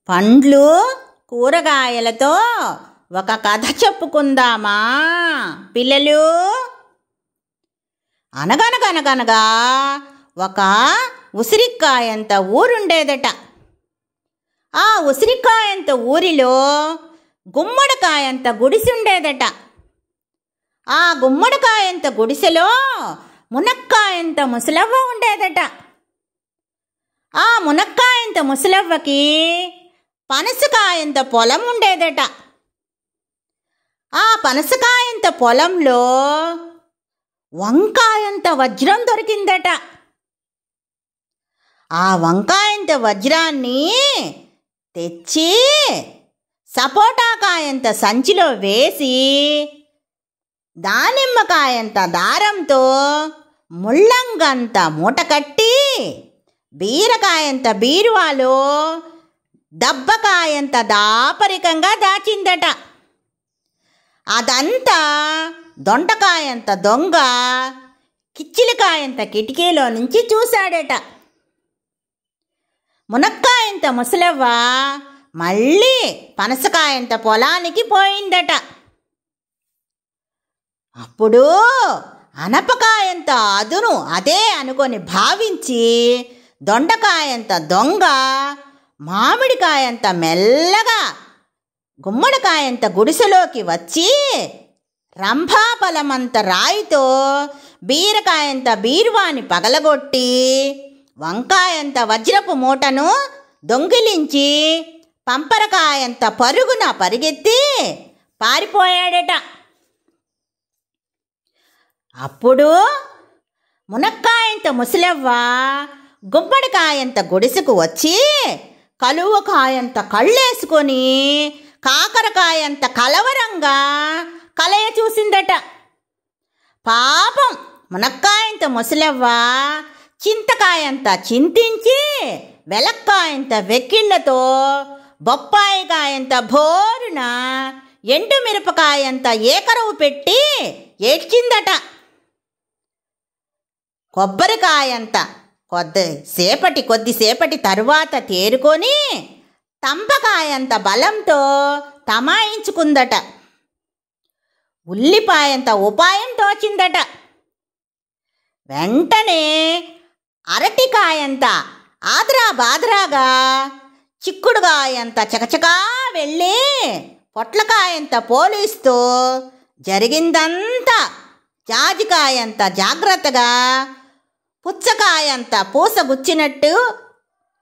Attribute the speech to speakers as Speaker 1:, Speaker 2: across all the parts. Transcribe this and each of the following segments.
Speaker 1: పండ్లు కూరగాయలతో ఒక కథ చెప్పుకుందామా పిల్లలు? అనగనగనగనగా ఒక ఉసిరికాయంత ఊరుండేదట. ఆ ఉసిరికాయంత ఊరిలో గుమ్మడికాయంత గుడిసుండేదట. ఆ గుమ్మడికాయంత గుడిసెలో మునక్కాయంత ముసలవ్వ ఉండేదట. ఆ మునక్కాయంత ముసలవ్వకి పనసకాయంత పొలం ఉండేదట. ఆ పనసకాయంత పొలంలో వంకాయంత వజ్రం దొరికిందట. ఆ వంకాయంత వజ్రాన్ని తెచ్చి సపోటాకాయంత సంచిలో వేసి దానిమ్మకాయంత దారంతో ముళ్ళంగంత మూట కట్టి బీరకాయంత బీరువాలో దబ్బకాయంత దాపరికంగా దాచిందట. అదంతా దొండకాయంత దొంగ కిచ్చిలికాయంత కిటికీలో నుంచి చూశాడట. మునక్కాయంత ముసలవ్వ మళ్ళీ పనసకాయంత పొలానికి పోయిందట. అప్పుడు అనపకాయంత అదును అదే అనుకొని భావించి దొండకాయంత దొంగ మామిడికాయంత మెల్లగా గుమ్మడికాయంత గుడిసెలోకి వచ్చి రంభాఫలమంత రాయితో బీరకాయంత బీరువాని పగలగొట్టి వంకాయంత వజ్రపు మూటను దొంగిలించి పంపరకాయంత పరుగున పరిగెత్తి పారిపోయాడట. అప్పుడు మునక్కాయంత ముసలవ్వ గుమ్మడికాయంత గుడిసెకు వచ్చి కలువకాయంత కళ్ళేసుకొని కాకరకాయంత కలవరంగా కలయ చూసిందట. పాపం మునక్కాయంత ముసలవ్వ చింతకాయంత చింతించి వెలక్కాయంత వెక్కిళ్లతో బొప్పాయికాయంత భోరున ఎండుమిరపకాయంత ఏకరవు పెట్టి ఏడ్చిందట. కొబ్బరికాయంత కొద్దిసేపటి తరువాత తేరుకొని తంపకాయంత బలంతో తమాయించుకుందట. ఉల్లిపాయంత ఉపాయం తోచిందట. వెంటనే అరటికాయంత ఆదరా బాదరాగా చిక్కుడుగాయంత చకచకా వెళ్ళి పొట్లకాయంత పోలీస్తో జరిగిందంతా జాజికాయంత జాగ్రత్తగా పుచ్చకాయంత పూసగుచ్చినట్టు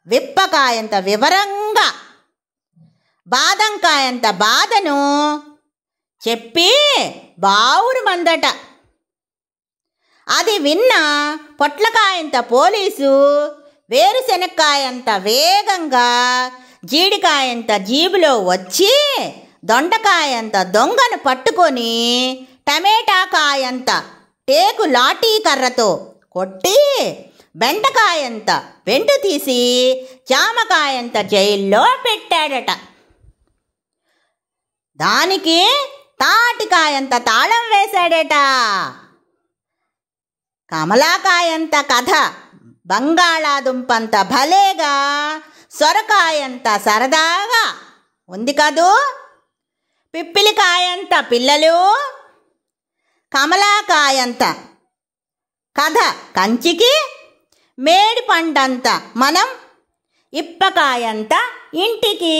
Speaker 1: విప్పకాయంత వివరంగా బాదంకాయంత బాధను చెప్పి బావురు మందట. అది విన్న పొట్లకాయంత పోలీసు వేరుశెనక్కాయంత వేగంగా జీడికాయంత జీబులో వచ్చి దొండకాయంత దొంగను పట్టుకొని టమేటాకాయంత టేకు లాఠీ కర్రతో కొట్టి బెండకాయంత వెంటు తీసి జామకాయంత జైల్లో పెట్టాడట. దానికి తాటికాయంత తాళం వేశాడట. కమలాకాయంత కథ బంగాళాదుంపంత భలేగా సొరకాయంత సరదాగా ఉంది కదూ పిప్పిలికాయంత పిల్లలు? కమలాకాయంత కథ కంచికి, మేడి పండంత మనం ఇప్పకాయంత ఇంటికి.